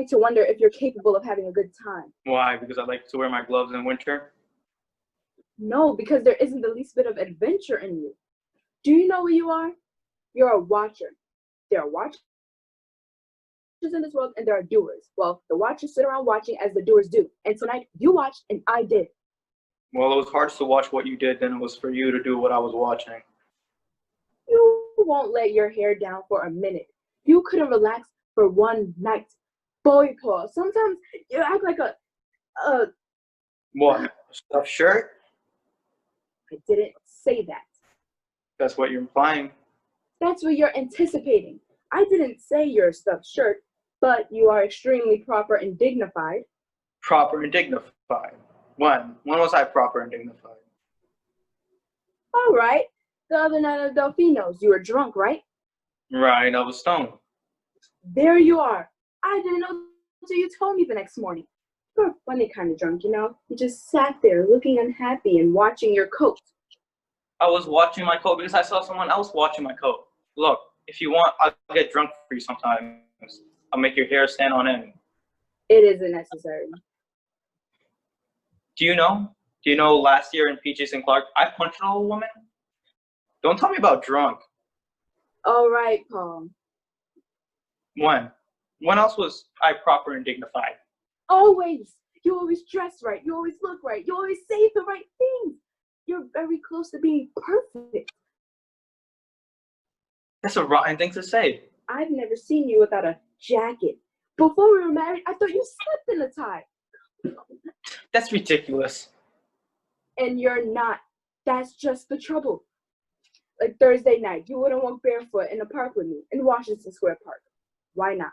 me to wonder if you're capable of having a good time. Why? Because I like to wear my gloves in winter? No, because there isn't the least bit of adventure in you. Do you know what you are? You're a watcher. There are watchers in this world and there are doers. Well, the watchers sit around watching as the doers do. And tonight you watched and I did. Well, it was hard to watch what you did than it was for you to do what I was watching. You won't let your hair down for a minute. You couldn't relax for one night. Boy, Paul, sometimes you act like a What? Stuffed shirt? I didn't say that. That's what you're implying. That's what you're anticipating. I didn't say you're a stuffed shirt, but you are extremely proper and dignified. Proper and dignified. When? When was I proper and dignified? All right. The other night at Delfino's, you were drunk, right? Right, I was stoned. There you are. I didn't know until you told me the next morning. You're a funny kind of drunk, you know? You just sat there looking unhappy and watching your coat. I was watching my coat because I saw someone else watching my coat. Look, if you want, I'll get drunk for you sometimes. I'll make your hair stand on end. It isn't necessary. Do you know last year in Peaches and Clark, I punched an old woman? Don't tell me about drunk. All right, Paul. When? When else was I proper and dignified? Always. You always dress right. You always look right. You always say the right things. You're very close to being perfect. That's a rotten thing to say. I've never seen you without a jacket. Before we were married, I thought you slept in a tie. That's ridiculous. And you're not. That's just the trouble. Like Thursday night, you wouldn't walk barefoot in the park with me in Washington Square Park. Why not?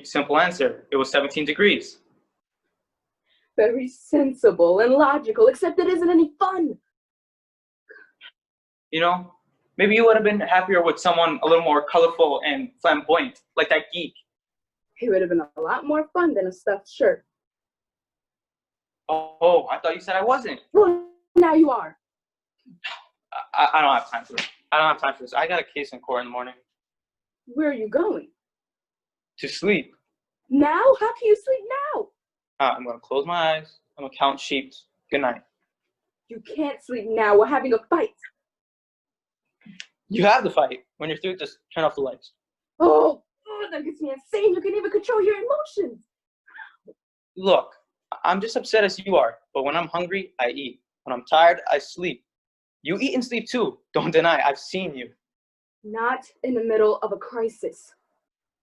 Simple answer. It was 17 degrees. Very sensible and logical, except it isn't any fun. You know, maybe you would have been happier with someone a little more colorful and flamboyant, like that geek. It would have been a lot more fun than a stuffed shirt. Oh, I thought you said I wasn't. Well, now you are. I don't have time for this. I don't have time for this. I got a case in court in the morning. Where are you going? To sleep. Now? How can you sleep now? I'm going to close my eyes. I'm going to count sheep. Good night. You can't sleep now. We're having a fight. You have the fight. When you're through, just turn off the lights. Oh, that gets me insane. You can even control your emotions. Look, I'm just upset as you are. But when I'm hungry, I eat. When I'm tired, I sleep. You eat and sleep too. Don't deny. I've seen you. Not in the middle of a crisis.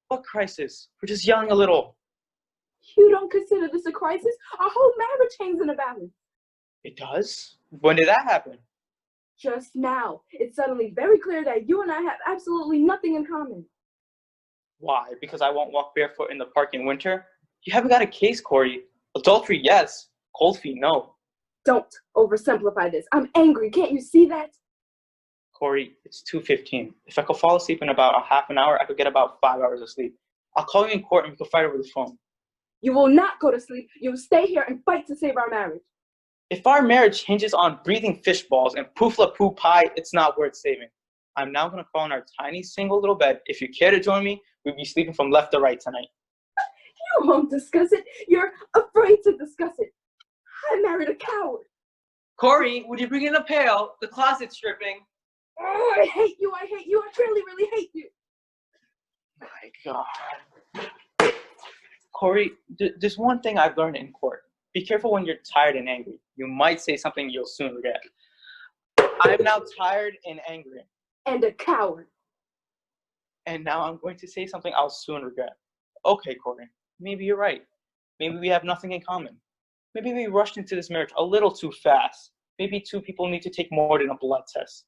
What crisis? We're just yelling a little. You don't consider this a crisis? Our whole marriage hangs in a balance. It does? When did that happen? Just now. It's suddenly very clear that you and I have absolutely nothing in common. Why? Because I won't walk barefoot in the park in winter? You haven't got a case, Corey. Adultery, yes. Cold feet, no. Don't oversimplify this. I'm angry. Can't you see that? Corey, it's 2:15. If I could fall asleep in about a half an hour, I could get about 5 hours of sleep. I'll call you in court and we can fight over the phone. You will not go to sleep. You will stay here and fight to save our marriage. If our marriage hinges on breathing fish balls and poofla-poo pie, it's not worth saving. I'm now going to crawl in our tiny single little bed. If you care to join me, we'll be sleeping from left to right tonight. You won't discuss it. You're afraid to discuss it. I married a coward. Corey, would you bring in a pail? The closet's dripping. Oh, I hate you. I hate you. I really, really hate you. My God. Corey, there's one thing I've learned in court. Be careful when you're tired and angry. You might say something you'll soon regret. I'm now tired and angry. And a coward. And now I'm going to say something I'll soon regret. Okay, Corey, maybe you're right. Maybe we have nothing in common. Maybe we rushed into this marriage a little too fast. Maybe two people need to take more than a blood test.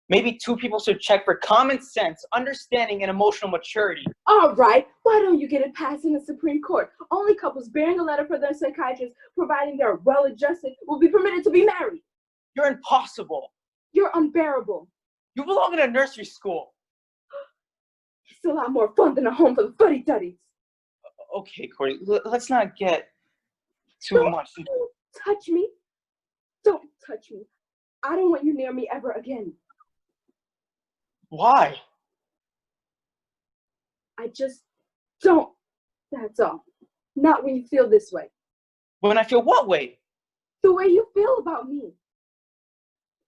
Maybe two people should check for common sense, understanding, and emotional maturity. All right. Why don't you get it passed in the Supreme Court? Only couples bearing a letter for their psychiatrist, providing they're well-adjusted, will be permitted to be married. You're impossible. You're unbearable. You belong in a nursery school. It's a lot more fun than a home for the fuddy-duddies. Okay, Corey, let's not get too much. Don't touch me. Don't touch me. I don't want you near me ever again. Why? I just don't That's all. Not when you feel this way. When I feel what way? The way you feel about me.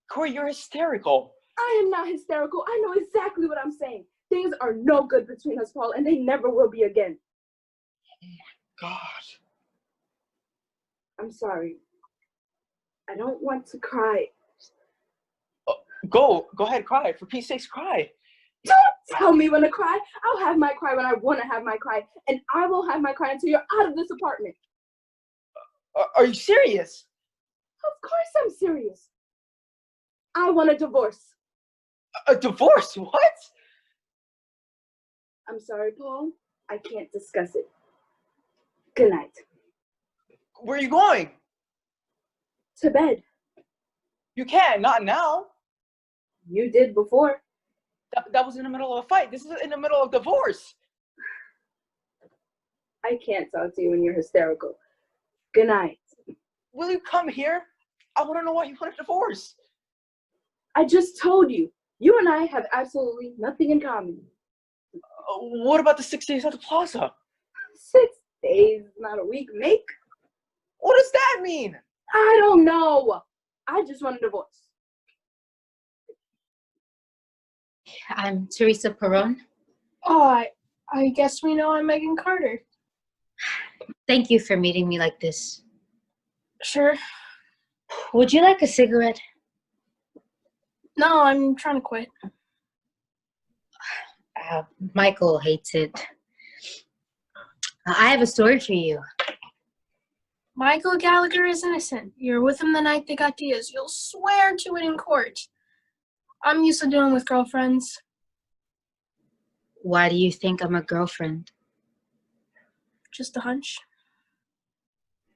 Corey, you're hysterical. I am not hysterical. I know exactly what I'm saying. Things are no good between us, Paul, and they never will be again. Oh my God. I'm sorry. I don't want to cry. Go ahead, cry. For Pete's sakes, cry. Don't tell me when to cry. I'll have my cry when I want to have my cry, and I won't have my cry until you're out of this apartment. Are you serious? Of course I'm serious. I want a divorce. A divorce? What? I'm sorry, Paul. I can't discuss it. Good night. Where are you going? To bed. You can't. Not now. You did before. That was in the middle of a fight. This is in the middle of divorce. I can't talk to you when you're hysterical. Good night. Will you come here? I want to know why you want a divorce. I just told you. You and I have absolutely nothing in common. What about the 6 days at the plaza? 6 days, not a week, make. What does that mean? I don't know. I just want a divorce. I'm Teresa Perron. Oh, I guess we know I'm Megan Carter. Thank you for meeting me like this. Sure. Would you like a cigarette? No, I'm trying to quit. Michael hates it. I have a story for you. Michael Gallagher is innocent. You're with him the night they got Diaz. You'll swear to it in court. I'm used to dealing with girlfriends. Why do you think I'm a girlfriend? Just a hunch.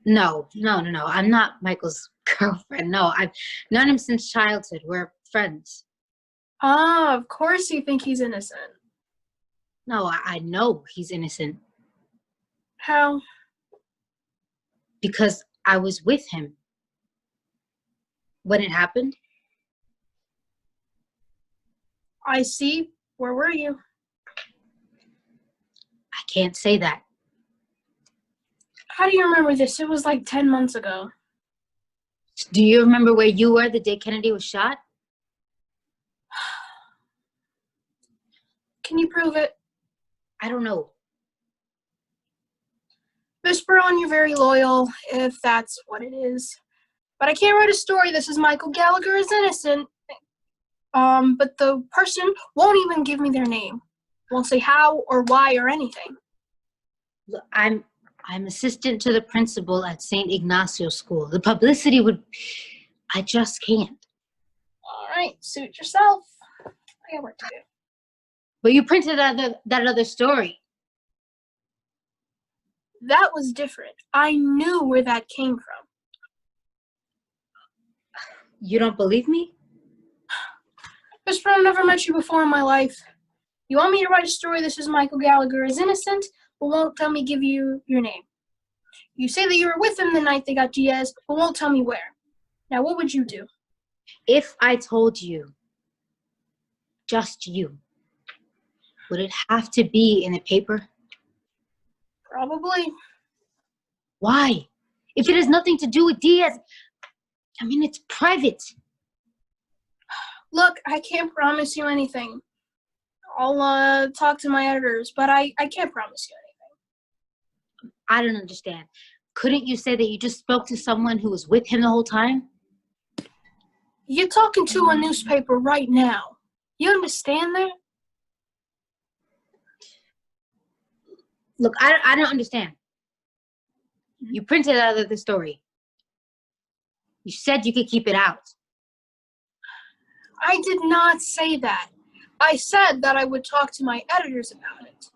No. I'm not Michael's girlfriend. No, I've known him since childhood. We're friends. Ah, of course you think he's innocent. No, I know he's innocent. How? Because I was with him when it happened. I see. Where were you? I can't say that. How do you remember this? It was like 10 months ago. Do you remember where you were the day Kennedy was shot? Can you prove it? I don't know. Miss Brown, you're very loyal, if that's what it is. But I can't write a story that says Michael Gallagher is innocent. But the person won't even give me their name. Won't say how or why or anything. Look, I'm assistant to the principal at St. Ignacio School. The publicity would... I just can't. All right, suit yourself. I got work to do. But you printed that other story. That was different. I knew where that came from. You don't believe me? Miss Brown, I've never met you before in my life. You want me to write a story that says Michael Gallagher is innocent, but won't tell me give you your name. You say that you were with him the night they got Diaz, but won't tell me where. Now, what would you do? If I told you, just you, would it have to be in the paper? Probably. Why? If it has nothing to do with Diaz, I mean, it's private. Look, I can't promise you anything. I'll talk to my editors, but I can't promise you anything. I don't understand. Couldn't you say that you just spoke to someone who was with him the whole time? You're talking to a newspaper right now. You understand that? Look, I don't understand. You printed out of the story. You said you could keep it out. I did not say that. I said that I would talk to my editors about it.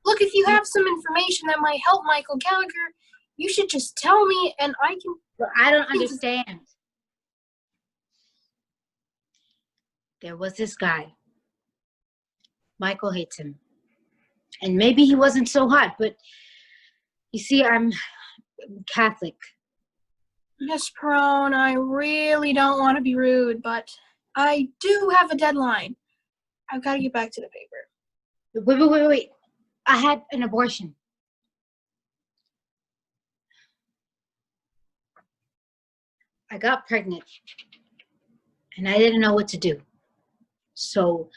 Look, if you have some information that might help Michael Gallagher, you should just tell me and I can... Look, I don't understand. There was this guy. Michael hates him. And maybe he wasn't so hot, but you see, I'm Catholic. Miss Perone, I really don't want to be rude, but I do have a deadline. I've got to get back to the paper. Wait. I had an abortion. I got pregnant and I didn't know what to do. So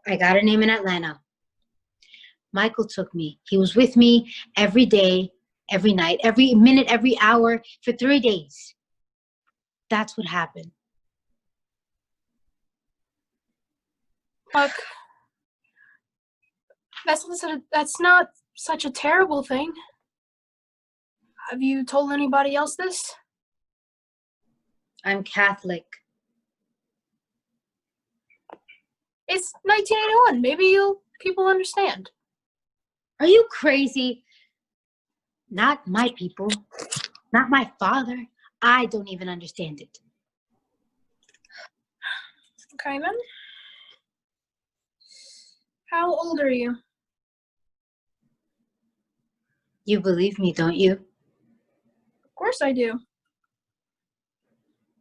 I got a name in Atlanta. Michael took me. He was with me every day, every night, every minute, every hour for 3 days. That's what happened. Look, that's not such a terrible thing. Have you told anybody else this? I'm Catholic. It's 1981. Maybe people understand. Are you crazy? Not my people. Not my father. I don't even understand it. Okay, then. How old are you? You believe me, don't you? Of course I do.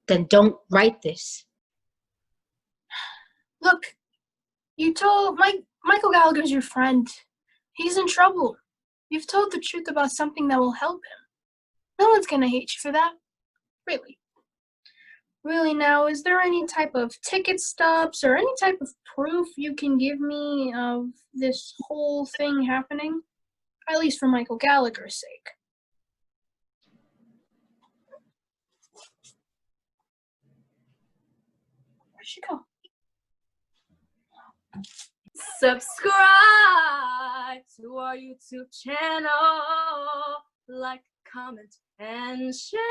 Then don't write this. Look, you told Michael Gallagher's your friend. He's in trouble. You've told the truth about something that will help him. No one's gonna hate you for that. Really. Really now, is there any type of ticket stubs or any type of proof you can give me of this whole thing happening? At least for Michael Gallagher's sake. Where'd she go? Subscribe to our YouTube channel, like, comment, and share.